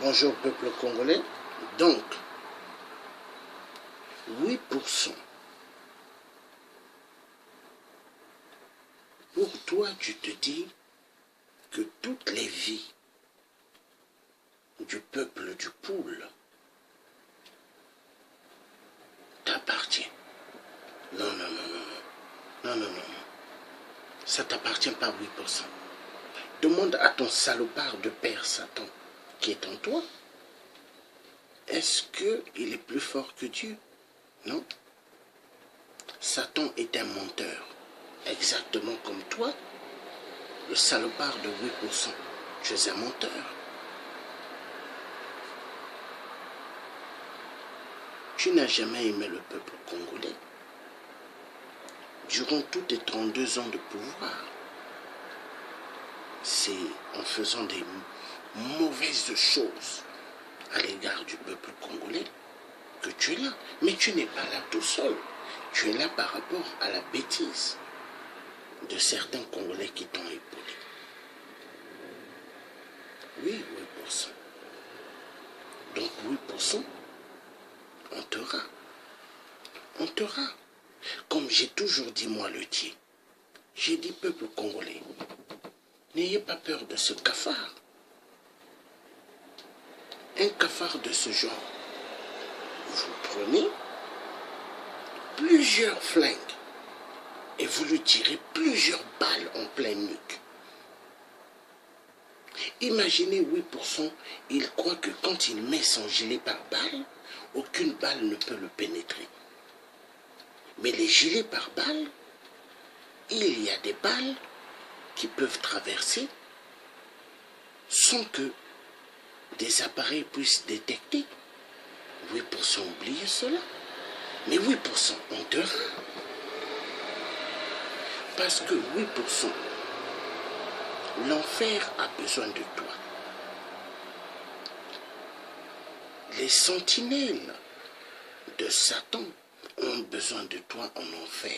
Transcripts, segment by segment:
Bonjour peuple congolais. Donc, 8%. Pour toi, tu te dis que toutes les vies du peuple du Poule t'appartiennent. Non, non, non, non, non, non, non, non. Ça t'appartient pas 8%. Demande à ton salopard de père Satan qui est en toi. Est-ce qu'il est plus fort que Dieu? Non. Satan est un menteur. Exactement comme toi, le salopard de 8%. Tu es un menteur. Tu n'as jamais aimé le peuple congolais. Durant tous tes 32 ans de pouvoir, c'est en faisant des mauvaises choses à l'égard du peuple congolais que tu es là. Mais tu n'es pas là tout seul. Tu es là par rapport à la bêtise de certains Congolais qui t'ont épaulé. Oui, 8%. Donc 8%, on t'aura. On t'aura. Comme j'ai toujours dit moi le Dieu. J'ai dit peuple congolais, n'ayez pas peur de ce cafard. Un cafard de ce genre, vous prenez plusieurs flingues et vous lui tirez plusieurs balles en plein nuque. Imaginez 8%, il croit que quand il met son gilet par balle, aucune balle ne peut le pénétrer. Mais les gilets par balle, il y a des balles qui peuvent traverser sans que des appareils puissent détecter. 8%, oubliez cela. Mais 8%, on te rend. Parce que 8%, l'enfer a besoin de toi. Les sentinelles de Satan ont besoin de toi en enfer.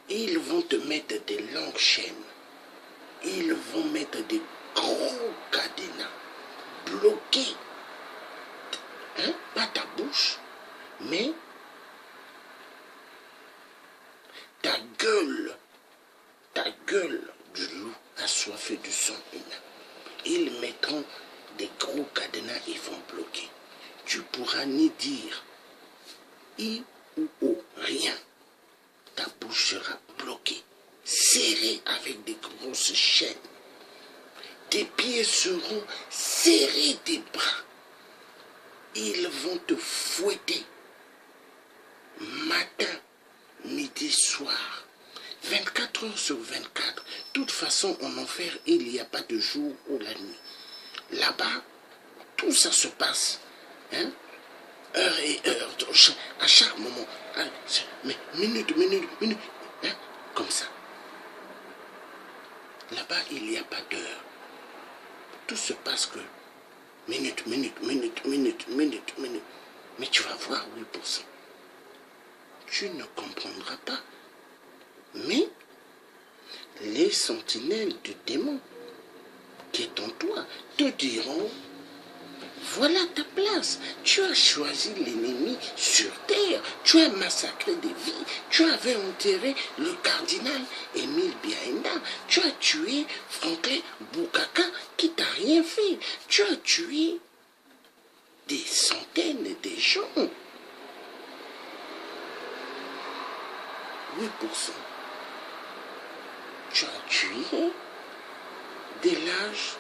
Ils vont te mettre des longues chaînes. Ils vont mettre des gros cadenas bloqués. Hein? Pas ta bouche, mais ta gueule du loup assoiffé du sang humain. Ils mettront des gros cadenas, ils vont bloquer. Tu pourras ni dire I ou O, rien. Ta bouche sera bloquée, serrée avec des grosses chaînes. Tes pieds seront serrés des bras. Ils vont te fouetter. Matin, midi, soir. 24 heures sur 24. De toute façon, en enfer, il n'y a pas de jour ou la nuit. Là-bas, tout ça se passe. Hein? Heure et heure, à chaque moment. Mais minute, hein? Comme ça. Là-bas, il n'y a pas d'heure. Tout se passe que minute. Mais tu vas voir 8%. Tu ne comprendras pas. Mais les sentinelles du démon qui est en toi te diront, voilà ta place. Tu as choisi l'ennemi sur terre. Tu as massacré des vies. Tu avais enterré le cardinal Émile Biaenda. Tu as tué Franklin Boukaka qui t'a rien fait. Tu as tué des centaines de gens. 8%. Tu as tué dès l'âge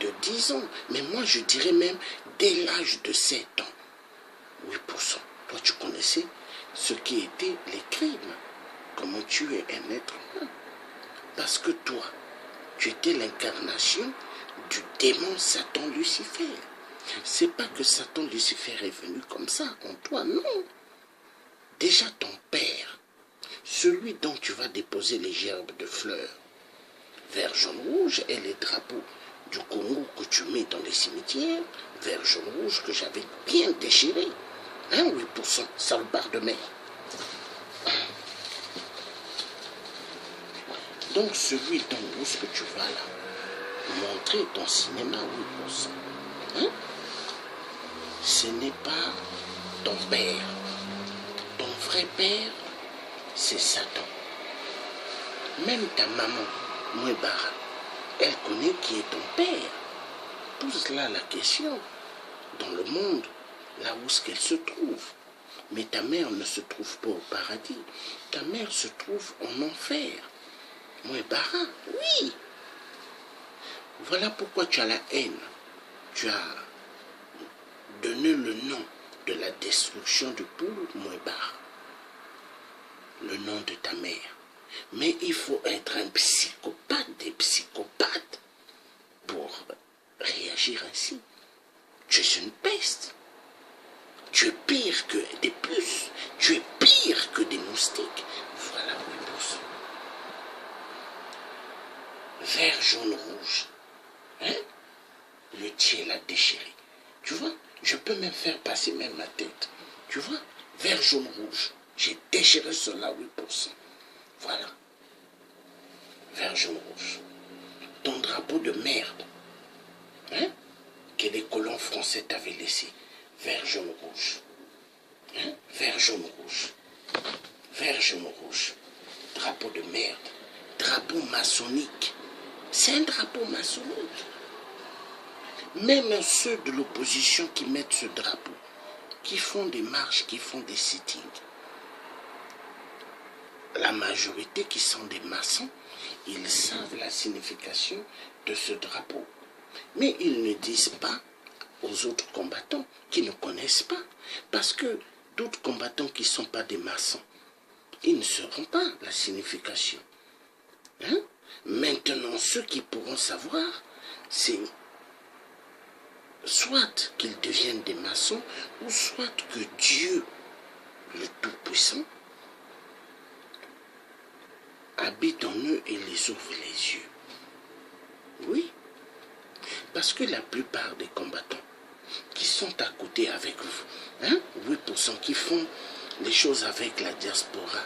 de 10 ans, mais moi je dirais même dès l'âge de 7 ans. 8%. Toi tu connaissais ce qui étaient les crimes, comment tuer un être humain. Parce que toi, tu étais l'incarnation du démon Satan Lucifer. C'est pas que Satan Lucifer est venu comme ça en toi, non. Déjà ton père, celui dont tu vas déposer les gerbes de fleurs, vert, jaune, rouge et les drapeaux du Congo que tu mets dans les cimetières, vert, jaune, rouge, que j'avais bien déchiré. Hein, 8%, salopard de mer. Donc celui dans où ce que tu vas là, montrer ton cinéma, oui, pour ça. Hein? Ce n'est pas ton père. Ton vrai père, c'est Satan. Même ta maman, Mouébara, elle connaît qui est ton père. Pose là la question. Dans le monde, là où est-ce qu'elle se trouve. Mais ta mère ne se trouve pas au paradis. Ta mère se trouve en enfer. Mouébara, oui. Voilà pourquoi tu as la haine. Tu as donné le nom de la destruction du pôle Mouébara. Le nom de ta mère. Mais il faut être un psychopathe, des psychopathes, pour réagir ainsi. Tu es une peste. Tu es pire que des puces. Tu es pire que des moustiques. Voilà, oui, pour ça. Vert, jaune, rouge. Hein? Le tien l'a déchiré. Tu vois? Je peux même faire passer même ma tête. Tu vois? Vert, jaune, rouge. J'ai déchiré cela, 8%. Voilà. Vert, jaune, rouge. Ton drapeau de merde. Hein? Que les colons français t'avaient laissé. Vert, jaune, rouge. Hein? Vert, jaune, rouge. Vert, jaune, rouge. Drapeau de merde. Drapeau maçonnique. C'est un drapeau maçonnique. Même ceux de l'opposition qui mettent ce drapeau, qui font des marches, qui font des sittings, la majorité qui sont des maçons, ils savent la signification de ce drapeau. Mais ils ne disent pas aux autres combattants qui ne connaissent pas. Parce que d'autres combattants qui ne sont pas des maçons, ils ne sauront pas la signification. Hein? Maintenant, ceux qui pourront savoir, c'est soit qu'ils deviennent des maçons, ou soit que Dieu, le Tout-Puissant, habite en eux et les ouvre les yeux. Oui, parce que la plupart des combattants qui sont à côté avec vous, hein, 8% qui font les choses avec la diaspora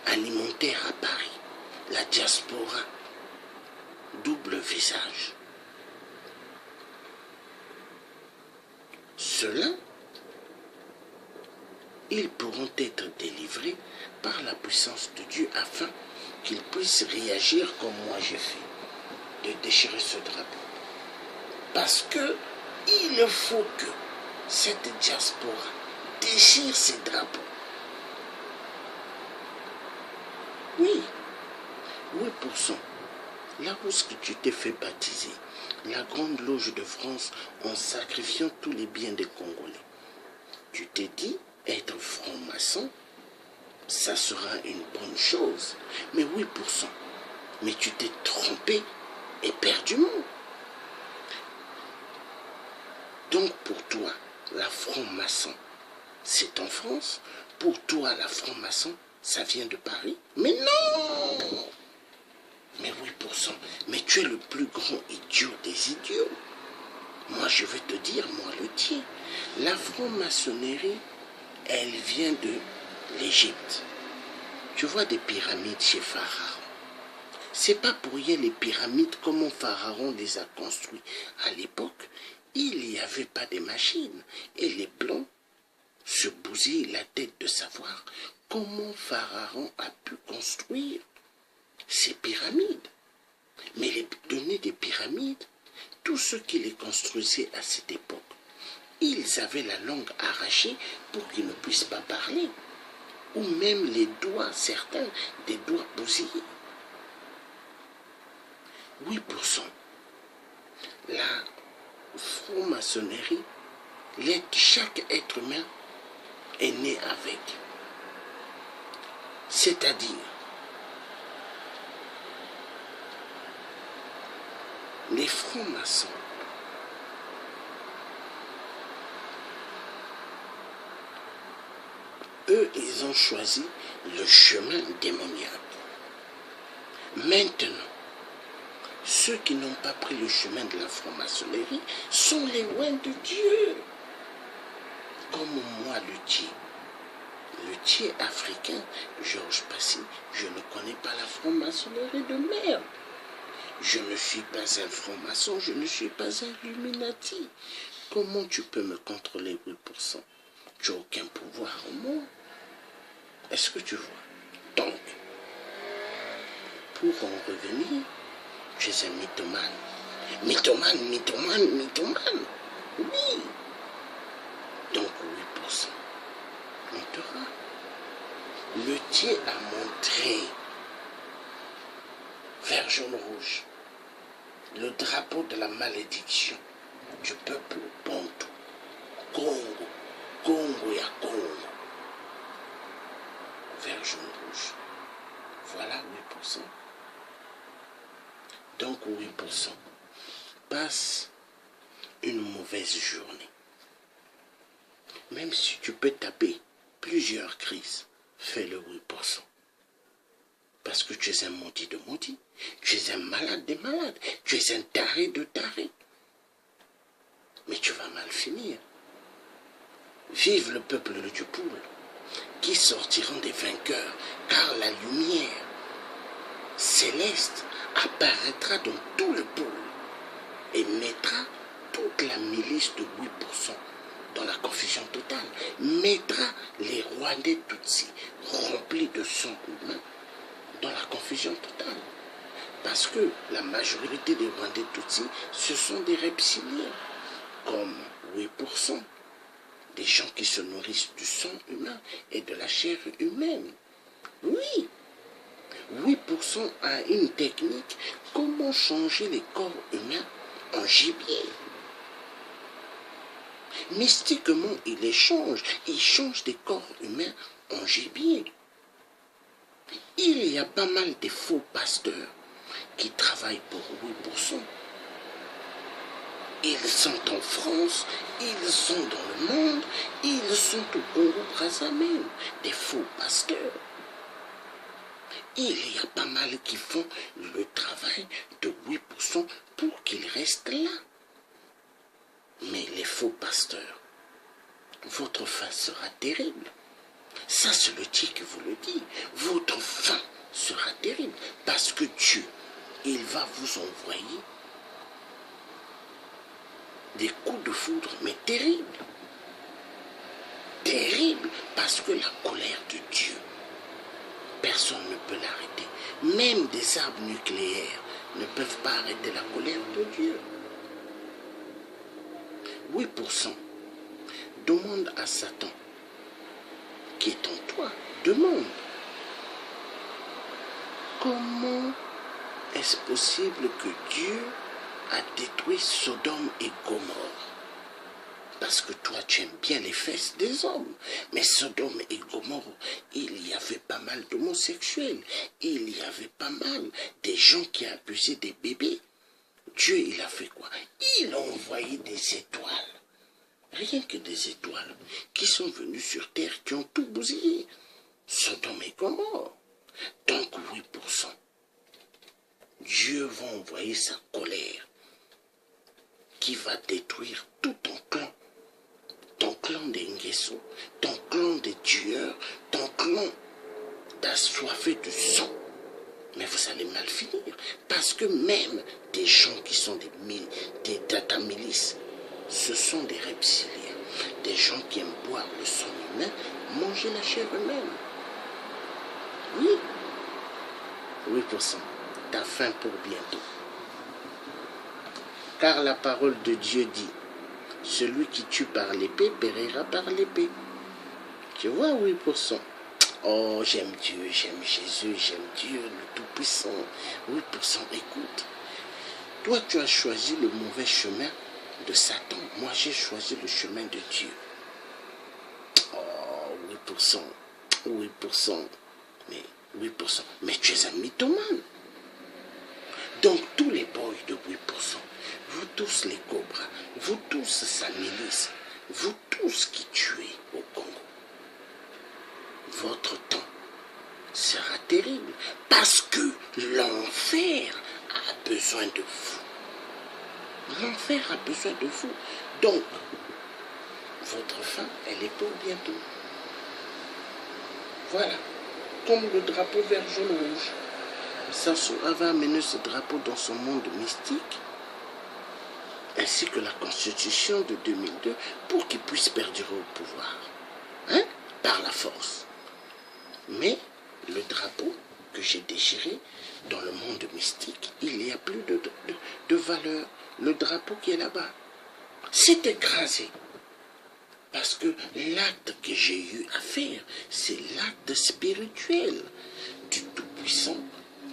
alimentaire à Paris, la diaspora, double visage. Ceux-là, ils pourront être délivrés par la puissance de Dieu afin qu'ils puissent réagir comme moi j'ai fait, de déchirer ce drapeau. Parce que il faut que cette diaspora déchire ces drapeaux. Oui, 8%. Là où est-ce que tu t'es fait baptiser, la Grande Loge de France, en sacrifiant tous les biens des Congolais. Tu t'es dit, être franc-maçon, ça sera une bonne chose. Mais 8%. Mais tu t'es trompé éperdument. Donc pour toi, la franc-maçon, c'est en France. Pour toi, la franc-maçon, ça vient de Paris. Mais non! Mais 8%. Mais tu es le plus grand idiot des idiots. Moi, je vais te dire, moi, le tien. La franc-maçonnerie, elle vient de l'Égypte. Tu vois des pyramides chez Pharaon. C'est pas pour rien les pyramides, comment Pharaon les a construites. À l'époque, il n'y avait pas de machines. Et les Blancs se bousillaient la tête de savoir comment Pharaon a pu construire ces pyramides. Mais les données des pyramides, tous ceux qui les construisaient à cette époque, ils avaient la langue arrachée pour qu'ils ne puissent pas parler. Ou même les doigts, certains, des doigts bousillés. 8%. La franc-maçonnerie, chaque être humain est né avec. C'est-à-dire, les francs-maçons, eux, ils ont choisi le chemin démoniaque. Maintenant, ceux qui n'ont pas pris le chemin de la franc-maçonnerie sont les loin de Dieu. Comme moi le dis. Le tiers africain, Georges Passy, je ne connais pas la franc-maçonnerie de merde. Je ne suis pas un franc-maçon, je ne suis pas un Illuminati. Comment tu peux me contrôler 8%? Tu n'as aucun pouvoir en moi. Est-ce que tu vois? Donc, pour en revenir, tu es un mythomane. Mythomane, mythomane, mythomane. Oui. Donc 8% montera. Le Dieu a montré vert, jaune, rouge, le drapeau de la malédiction du peuple Bantou. Congo, Congo et à Congo. Vert, jaune, rouge. Voilà 8%. Donc 8% passe une mauvaise journée. Même si tu peux taper plusieurs crises, fais le 8%. Parce que tu es un maudit de maudit. Tu es un malade de malades. Tu es un taré de taré. Mais tu vas mal finir. Vive le peuple de Dieu-Poule, qui sortiront des vainqueurs, car la lumière céleste apparaîtra dans tout le pôle et mettra toute la milice de 8% dans la confusion totale, mettra les Rwandais Tutsis remplis de sang humain dans la confusion totale. Parce que la majorité des Rwandais Tutsis, ce sont des reptiliens, comme 8%, des gens qui se nourrissent du sang humain et de la chair humaine. Oui, 8% a une technique, comment changer les corps humains en gibier. Mystiquement, il change des corps humains en gibier. Il y a pas mal de faux pasteurs qui travaillent pour 8%. Ils sont en France, ils sont dans le monde, ils sont au Congo-Brazza même, des faux pasteurs. Il y a pas mal qui font le travail de 8% pour qu'ils restent là. Mais les faux pasteurs, votre fin sera terrible. Ça, c'est le Dieu qui vous le dit. Votre fin sera terrible. Parce que Dieu, il va vous envoyer des coups de foudre, mais terribles. Terribles, parce que la colère de Dieu, personne ne peut l'arrêter. Même des arbres nucléaires ne peuvent pas arrêter la colère de Dieu. 8%. Demande à Satan qui est en toi. Demande. Comment est-ce possible que Dieu a détruit Sodome et Gomorrhe? Parce que toi, tu aimes bien les fesses des hommes. Mais Sodome et Gomorrhe, il y avait pas mal d'homosexuels. Il y avait pas mal des gens qui abusaient des bébés. Dieu, il a fait quoi? Il a envoyé des étoiles. Rien que des étoiles qui sont venues sur terre, qui ont tout bousillé. Sodome et Gomorrhe. Donc 8%. Dieu va envoyer sa colère qui va détruire tout ton clan des Nguesso, ton clan des tueurs, ton clan d'assoiffés de sang. Mais vous allez mal finir, parce que même des gens qui sont des data milices, ce sont des reptiliens, des gens qui aiment boire le sang humain, manger la chair humaine. Oui, 8%. T'as faim pour bientôt. Car la parole de Dieu dit, celui qui tue par l'épée périra par l'épée. Tu vois, 8%. Oh, j'aime Dieu, j'aime Jésus, j'aime Dieu, le Tout-Puissant. 8%, écoute. Toi, tu as choisi le mauvais chemin de Satan. Moi, j'ai choisi le chemin de Dieu. Oh, 8%. 8%. Mais 8%. Mais tu es un mythomane. Donc, tous les boys de 8%, vous tous les cobras, vous tous sa milice, vous tous qui tuez au Congo, votre temps sera terrible parce que l'enfer a besoin de vous. L'enfer a besoin de vous. Donc, votre fin, elle est pour bientôt. Voilà. Comme le drapeau vert, jaune, rouge. Sassou avait amené ce drapeau dans son monde mystique, ainsi que la constitution de 2002, pour qu'il puisse perdurer au pouvoir, hein, par la force. Mais le drapeau que j'ai déchiré dans le monde mystique, il n'y a plus de valeur. Le drapeau qui est là-bas s'est écrasé. Parce que l'acte que j'ai eu à faire, c'est l'acte spirituel du Tout-Puissant,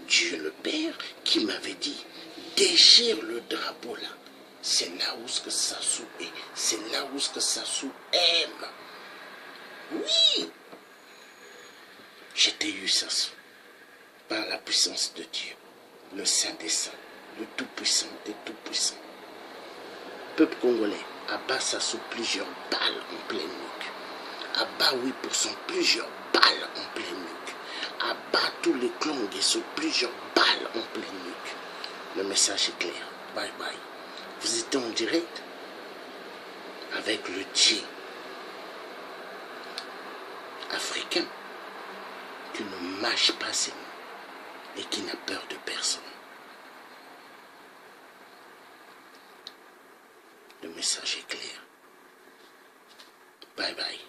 Dieu le Père, qui m'avait dit, déchire le drapeau là. C'est là où ce que Sassou est. C'est là où ce que Sassou aime. Oui. J'ai eu Sassou par la puissance de Dieu, le Saint des Saints, le Tout-Puissant des Tout-Puissants. Peuple congolais, abat Sassou plusieurs balles en pleine nuque. Abat 8%, plusieurs balles en pleine nuque. Abat tous les clans Nguesso, plusieurs balles en pleine nuque. Le message est clair. Bye bye. Vous étiez en direct avec le Dieu africain qui ne mâche pas ses mots et qui n'a peur de personne. Le message est clair. Bye bye.